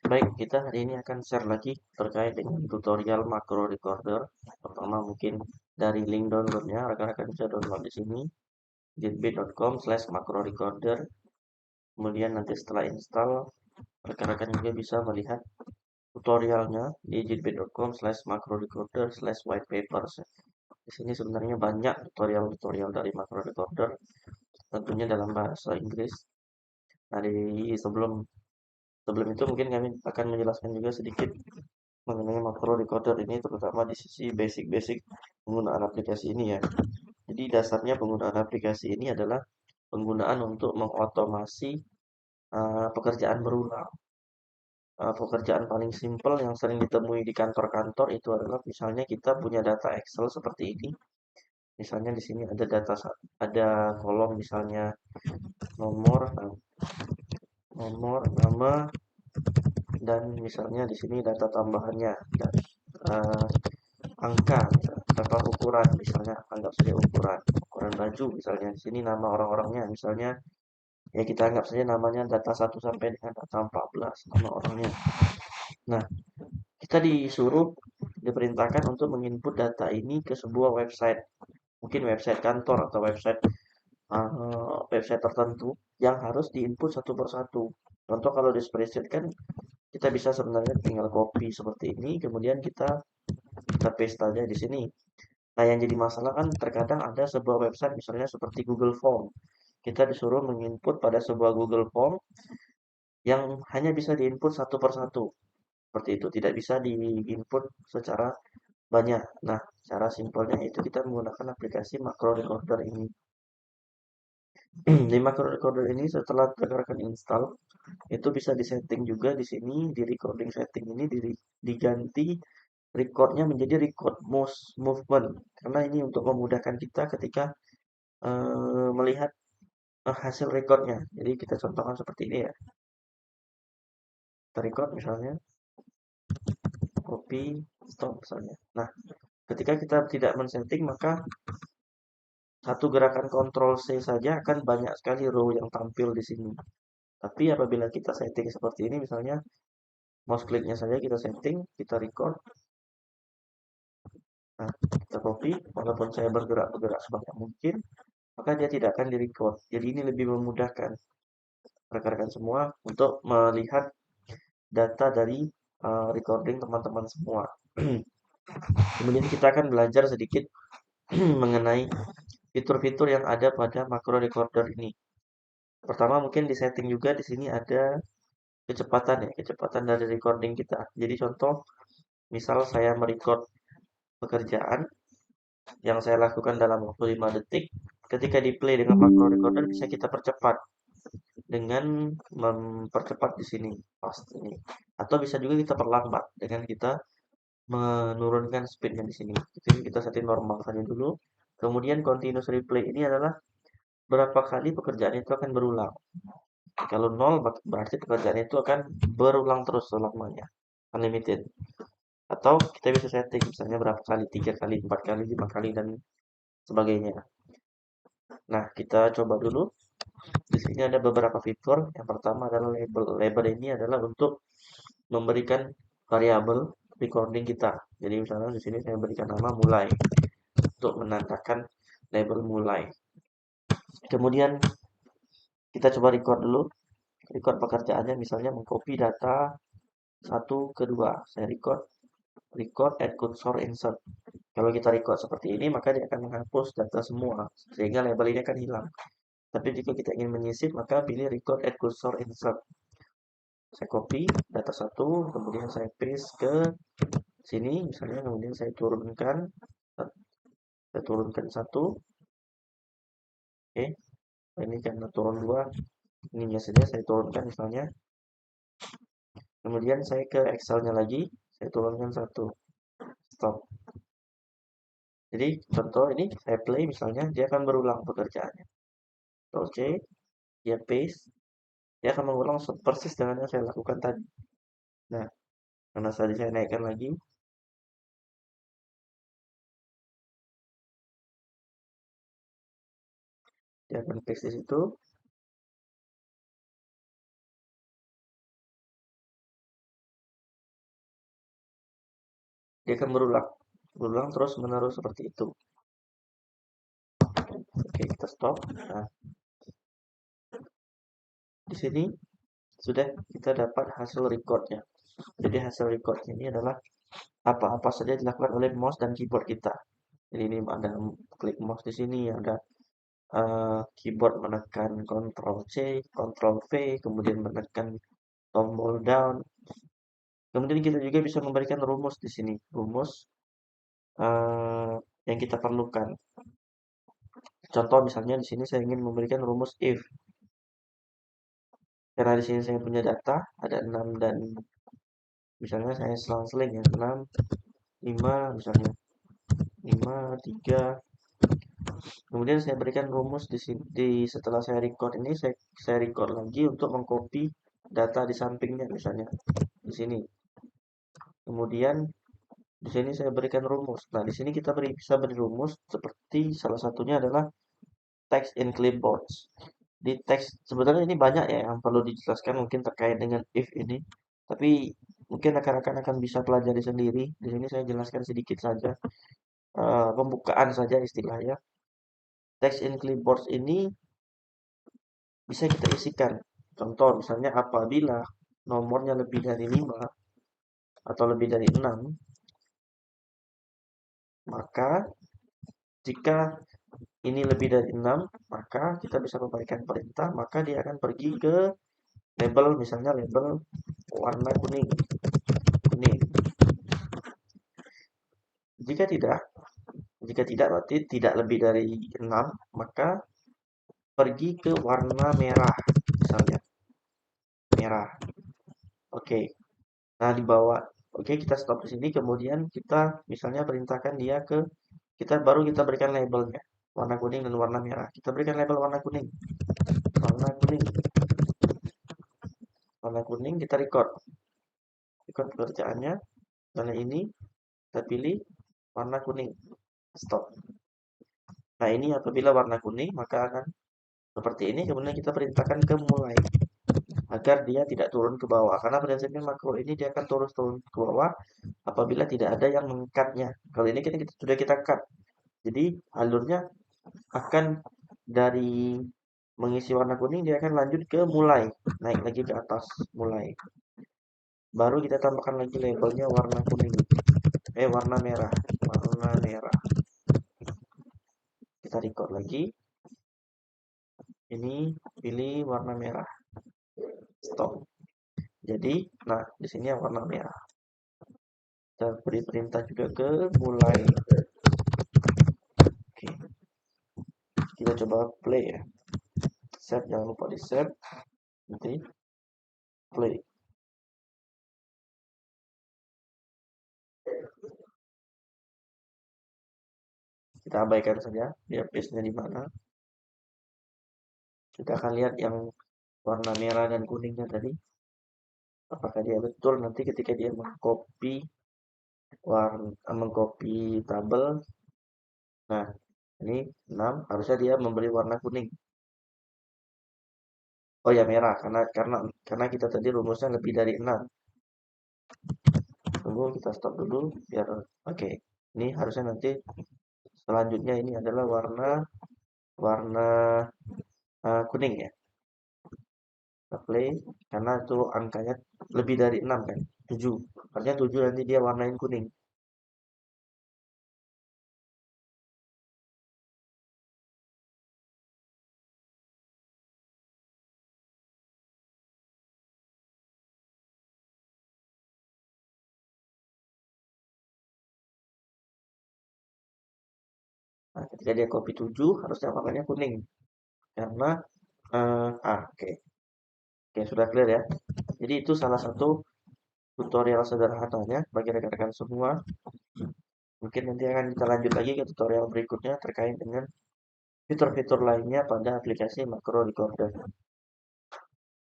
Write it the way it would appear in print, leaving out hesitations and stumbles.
Baik, kita hari ini akan share lagi terkait dengan tutorial macro recorder. Pertama mungkin dari link downloadnya, rekan-rekan bisa download di sini, jitbit.com/macro recorder. Kemudian nanti setelah install, rekan-rekan juga bisa melihat tutorialnya di jitbit.com/macro recorder/white papers. Di sini sebenarnya banyak tutorial-tutorial dari macro recorder, tentunya dalam bahasa Inggris. Nah, sebelum sebelum itu mungkin kami akan menjelaskan juga sedikit mengenai macro recorder ini, terutama di sisi basic-basic penggunaan aplikasi ini ya. Jadi dasarnya penggunaan aplikasi ini adalah penggunaan untuk mengotomasi pekerjaan berulang. Pekerjaan paling simpel yang sering ditemui di kantor-kantor itu adalah misalnya kita punya data Excel seperti ini. Misalnya di sini ada ada kolom misalnya nomor, nomor, nama, dan misalnya di sini data tambahannya dan uh, angka, berapa ukuran, misalnya anggap saja ukuran baju, misalnya di sini nama orang-orangnya, misalnya ya kita anggap saja namanya data 1 sampai dengan data 14 nama orangnya. Nah, kita diperintahkan untuk menginput data ini ke sebuah website, mungkin website kantor atau website tertentu yang harus diinput satu persatu. Contoh kalau di spreadsheet kan kita bisa sebenarnya tinggal copy seperti ini, kemudian kita paste aja di sini. Nah, yang jadi masalah kan terkadang ada sebuah website misalnya seperti Google Form. Kita disuruh menginput pada sebuah Google Form yang hanya bisa diinput satu persatu. Seperti itu, tidak bisa diinput secara banyak. Nah, cara simpelnya itu kita menggunakan aplikasi macro recorder ini. Di macro recorder ini setelah rekan-rekan install, itu bisa disetting juga di sini di recording setting ini diganti recordnya menjadi record movement karena ini untuk memudahkan kita ketika melihat hasil recordnya. Jadi kita contohkan seperti ini ya. Kita record misalnya, copy, stop misalnya. Nah, ketika kita tidak men-setting maka satu gerakan Ctrl C saja akan banyak sekali row yang tampil di sini. Tapi apabila kita setting seperti ini misalnya mouse kliknya saja kita setting, kita record. Nah, kita copy, walaupun saya bergerak sebanyak mungkin, maka dia tidak akan di-record. Jadi ini lebih memudahkan rekan-rekan semua untuk melihat data dari recording teman-teman semua. Kemudian kita akan belajar sedikit mengenai fitur-fitur yang ada pada macro recorder ini. Pertama mungkin di setting juga di sini ada kecepatan ya, kecepatan dari recording kita. Jadi contoh, misal saya merecord pekerjaan yang saya lakukan dalam waktu 5 detik, ketika di play dengan macro recorder bisa kita percepat dengan mempercepat di sini pas ini. Atau bisa juga kita perlambat dengan kita menurunkan speednya di sini. Jadi kita setting normal saja dulu. Kemudian continuous replay ini adalah berapa kali pekerjaan itu akan berulang. Kalau nol berarti pekerjaan itu akan berulang terus selamanya, unlimited. Atau kita bisa setting misalnya berapa kali, 3 kali, 4 kali, 5 kali dan sebagainya. Nah, kita coba dulu. Di sini ada beberapa fitur. Yang pertama adalah label. Label ini adalah untuk memberikan variabel recording kita. Jadi misalnya di sini saya berikan nama mulai untuk menandakan label mulai. Kemudian kita coba record dulu. Record pekerjaannya misalnya mengcopy data satu ke 2. Saya record add cursor insert. Kalau kita record seperti ini maka dia akan menghapus data semua sehingga label ini akan hilang. Tapi jika kita ingin menyisip maka pilih record add cursor insert. Saya copy data satu, kemudian saya paste ke sini misalnya, kemudian saya turunkan satu. Oke, ini karena turun dua, ininya saja saya turunkan misalnya. Kemudian saya ke Excel-nya lagi, saya turunkan satu. Stop. Jadi contoh ini saya play misalnya, dia akan berulang pekerjaannya. Oke, dia paste, dia akan mengulang persis dengan yang saya lakukan tadi. Nah, karena tadi saya naikkan lagi, dia akan paste di situ. Dia akan berulang terus menerus seperti itu. Oke, kita stop. Nah, di sini sudah kita dapat hasil recordnya. Jadi hasil recordnya ini adalah apa-apa saja dilakukan oleh mouse dan keyboard kita. Jadi ini ada klik mouse di sini, ada keyboard menekan Ctrl C, Ctrl V, kemudian menekan tombol down. Kemudian kita juga bisa memberikan rumus di sini, rumus yang kita perlukan. Contoh misalnya di sini saya ingin memberikan rumus if. Karena di sini saya punya data ada 6 dan misalnya saya selang-seling ya 6, 5 misalnya 5, 3. Kemudian saya berikan rumus di sini setelah saya record ini saya record lagi untuk mengcopy data di sampingnya misalnya di sini. Kemudian di sini saya berikan rumus. Nah, di sini kita bisa beri rumus seperti salah satunya adalah text in clipboards. Di teks sebenarnya ini banyak ya yang perlu dijelaskan mungkin terkait dengan if ini. Tapi mungkin rekan-rekan akan bisa pelajari sendiri. Di sini saya jelaskan sedikit saja. Pembukaan saja istilahnya. Text in clipboards ini bisa kita isikan. Contoh misalnya apabila nomornya lebih dari 5 atau lebih dari 6, maka jika ini lebih dari 6, maka kita bisa memberikan perintah, maka dia akan pergi ke label, misalnya label warna kuning. Kuning. Jika tidak, berarti tidak lebih dari 6, maka pergi ke warna merah, misalnya. Merah. Oke. Nah, di bawah. Oke, kita stop di sini. Kemudian kita misalnya perintahkan dia ke kita berikan labelnya. Warna kuning dan warna merah. Kita berikan label warna kuning. Warna kuning. Warna kuning kita record. Record pekerjaannya. Karena ini kita pilih warna kuning. Stop. Nah, ini apabila warna kuning maka akan seperti ini. Kemudian kita perintahkan ke mulai agar dia tidak turun ke bawah. Karena prinsipnya makro ini dia akan turun ke bawah apabila tidak ada yang mengcutnya. Kalau ini kita sudah kita cut. Jadi alurnya akan dari mengisi warna kuning dia akan lanjut ke mulai, naik lagi ke atas mulai. Baru kita tambahkan lagi labelnya warna kuning. Warna merah. Warna merah. Kita record lagi. Ini pilih warna merah. Stop. Jadi, nah di sini yang warna merah. Kita beri perintah juga ke mulai. Oke. Kita coba play ya. Save, jangan lupa di save. Nanti play. Kita abaikan saja dia paste-nya di mana. Kita akan lihat yang warna merah dan kuningnya tadi. Apakah dia betul nanti ketika dia mengcopy tabel. Nah, ini 6 harusnya dia memberi warna kuning. Oh ya merah karena kita tadi rumusnya lebih dari 6. Tunggu kita stop dulu biar oke. Ini harusnya nanti selanjutnya ini adalah warna warna kuning ya. Kita play karena itu angkanya lebih dari 6 kan. 7. Artinya 7 nanti dia warnain kuning. Nah, ketika dia copy 7 harusnya warnanya kuning. Karena oke. Oke, sudah clear ya. Jadi itu salah satu tutorial sederhananya bagi rekan-rekan semua. Mungkin nanti akan kita lanjut lagi ke tutorial berikutnya terkait dengan fitur-fitur lainnya pada aplikasi Macro Recorder.